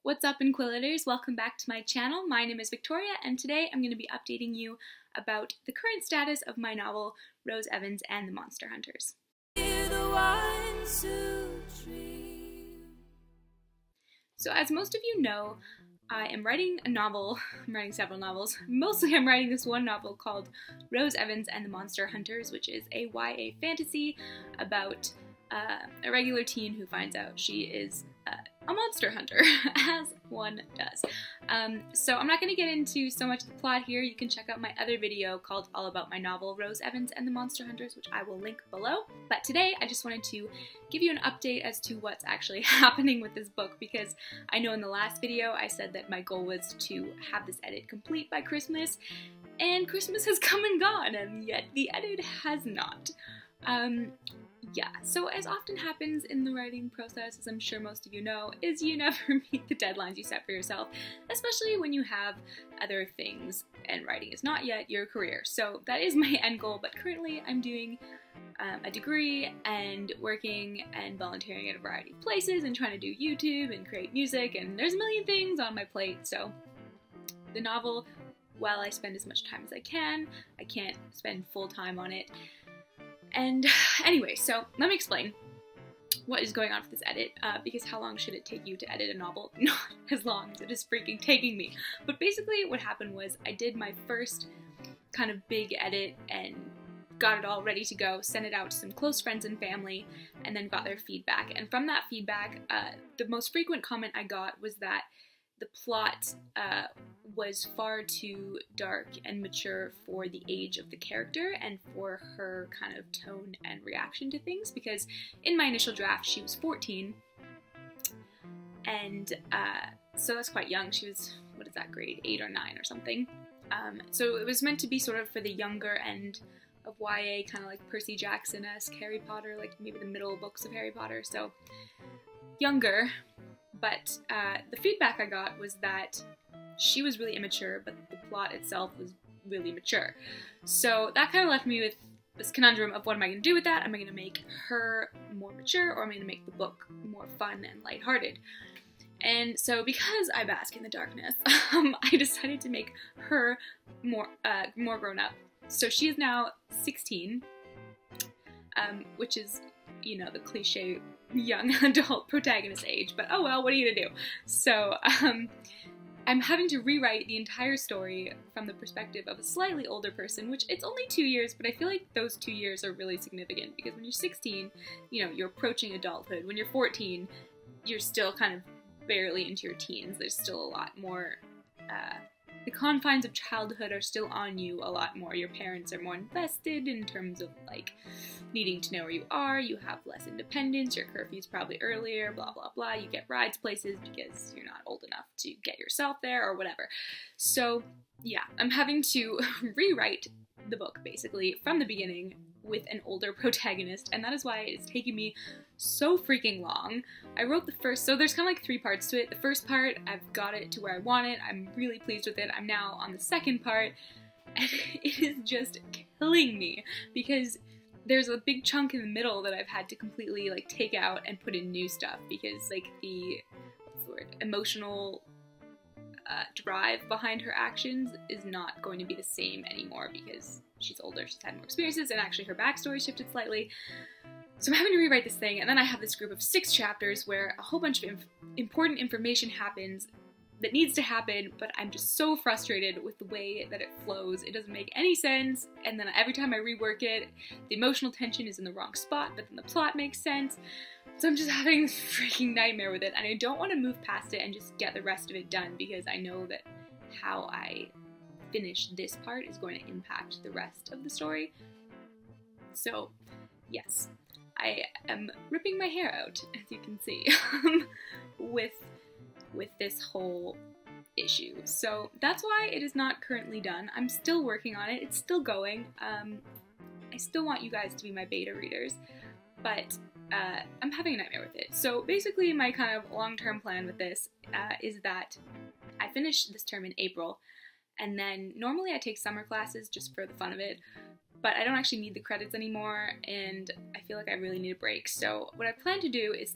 What's up, Inquillators? Welcome back to my channel. My name is Victoria, and today I'm going to be updating you about the current status of my novel, Rose Evans and the Monster Hunters. So as most of you know, I am writing a novel. I'm writing several novels. Mostly I'm writing this one novel called Rose Evans and the Monster Hunters, which is a YA fantasy about a regular teen who finds out she is a monster hunter, as one does. So I'm not going to get into so much of the plot here. You can check out my other video called all about my novel, Rose Evans and the Monster Hunters, which I will link below. But today I just wanted to give you an update as to what's actually happening with this book, because I know in the last video I said that my goal was to have this edit complete by Christmas, and Christmas has come and gone, and yet the edit has not. Yeah, so as often happens in the writing process, as I'm sure most of you know, is you never meet the deadlines you set for yourself, especially when you have other things and writing is not yet your career. So that is my end goal, but currently I'm doing a degree and working and volunteering at a variety of places and trying to do YouTube and create music, and there's a million things on my plate. So the novel, while I spend as much time as I can't spend full time on it. And anyway, so let me explain what is going on for this edit, because how long should it take you to edit a novel? Not as long as it is freaking taking me. But basically what happened was I did my first kind of big edit and got it all ready to go, sent it out to some close friends and family, and then got their feedback. And from that feedback, the most frequent comment I got was that the plot was far too dark and mature for the age of the character and for her kind of tone and reaction to things, because in my initial draft she was 14, and so that's quite young. She was, what is that, grade 8 or 9 or something. So it was meant to be sort of for the younger end of YA, kind of like Percy Jackson-esque Harry Potter, like maybe the middle books of Harry Potter, so younger. But the feedback I got was that she was really immature, but the plot itself was really mature. So that kind of left me with this conundrum of what am I going to do with that? Am I going to make her more mature, or am I going to make the book more fun and lighthearted? And so because I bask in the darkness, I decided to make her more grown up. So she is now 16, which is, you know, the cliche young adult protagonist age, but oh well, what are you gonna do? So I'm having to rewrite the entire story from the perspective of a slightly older person, which it's only 2 years, but I feel like those 2 years are really significant, because when you're 16, you know, you're approaching adulthood. When you're 14, you're still kind of barely into your teens. There's still a lot more, the confines of childhood are still on you a lot more. Your parents are more invested in terms of, like, needing to know where you are. You have less independence. Your curfew's probably earlier, blah, blah, blah. You get rides places because you're not old enough to get yourself there or whatever. So, yeah, I'm having to rewrite the book, basically, from the beginning with an older protagonist, and that is why it's taking me so freaking long. I wrote the first, so there's kind of like 3 parts to it. The first part, I've got it to where I want it. I'm really pleased with it. I'm now on the second part, and it is just killing me, because there's a big chunk in the middle that I've had to completely, like, take out and put in new stuff, because, like, the, what's the word, emotional drive behind her actions is not going to be the same anymore, because she's older, she's had more experiences, and actually her backstory shifted slightly. So I'm having to rewrite this thing, and then I have this group of 6 chapters where a whole bunch of important information happens that needs to happen, but I'm just so frustrated with the way that it flows. It doesn't make any sense, and then every time I rework it, the emotional tension is in the wrong spot, but then the plot makes sense. So I'm just having this freaking nightmare with it, and I don't want to move past it and just get the rest of it done, because I know that how I finish this part is going to impact the rest of the story. So, yes, I am ripping my hair out, as you can see, with this whole issue. So that's why it is not currently done. I'm still working on it. It's still going. I still want you guys to be my beta readers, but I'm having a nightmare with it. So basically my kind of long-term plan with this is that I finish this term in April, And then normally I take summer classes just for the fun of it, but I don't actually need the credits anymore, and I feel like I really need a break. So what I plan to do is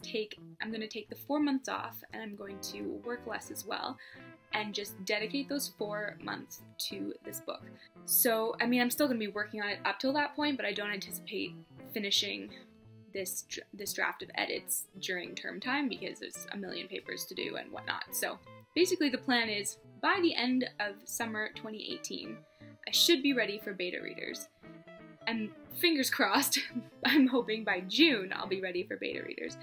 I'm going to take the 4 months off, and I'm going to work less as well, and just dedicate those 4 months to this book. So, I mean, I'm still going to be working on it up till that point, but I don't anticipate finishing this draft of edits during term time because there's a million papers to do and whatnot. So basically the plan is by the end of summer 2018, I should be ready for beta readers. And fingers crossed, I'm hoping by June I'll be ready for beta readers,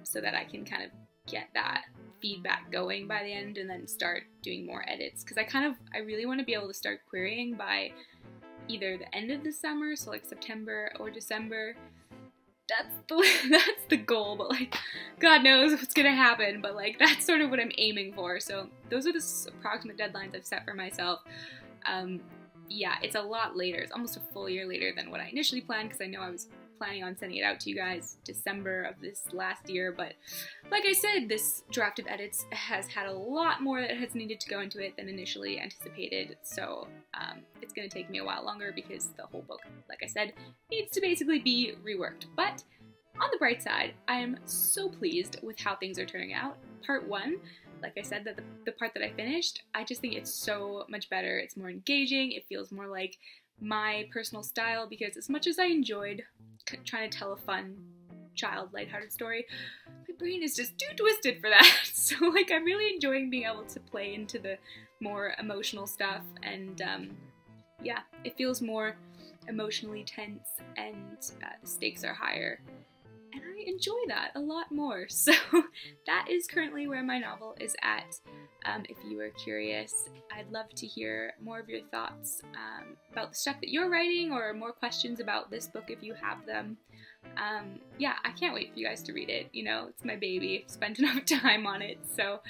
so that I can kind of get that feedback going by the end and then start doing more edits. Because I really want to be able to start querying by either the end of the summer, so like September or December. That's the goal, but like, God knows what's gonna happen, but like, that's sort of what I'm aiming for. So those are the approximate deadlines I've set for myself. Yeah, it's a lot later. It's almost a full year later than what I initially planned, because I know I was planning on sending it out to you guys December of this last year, but like I said, this draft of edits has had a lot more that has needed to go into it than initially anticipated, so it's going to take me a while longer because the whole book, like I said, needs to basically be reworked. But on the bright side, I am so pleased with how things are turning out. Part 1, like I said, the part that I finished, I just think it's so much better. It's more engaging, it feels more like my personal style, because as much as I enjoyed trying to tell a fun, child, lighthearted story, my brain is just too twisted for that. So like, I'm really enjoying being able to play into the more emotional stuff, and yeah, it feels more emotionally tense, and the stakes are higher. And I enjoy that a lot more. So that is currently where my novel is at. If you are curious, I'd love to hear more of your thoughts about the stuff that you're writing, or more questions about this book if you have them. Yeah, I can't wait for you guys to read it. You know, it's my baby. I've spent enough time on it. So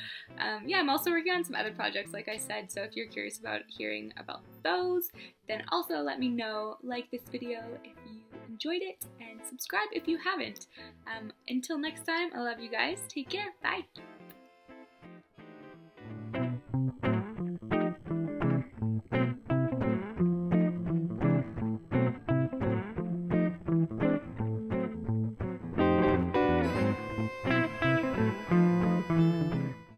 yeah, I'm also working on some other projects, like I said. So if you're curious about hearing about those, then also let me know. Like this video if you enjoyed it, and subscribe if you haven't. Until next time, I love you guys. Take care. Bye.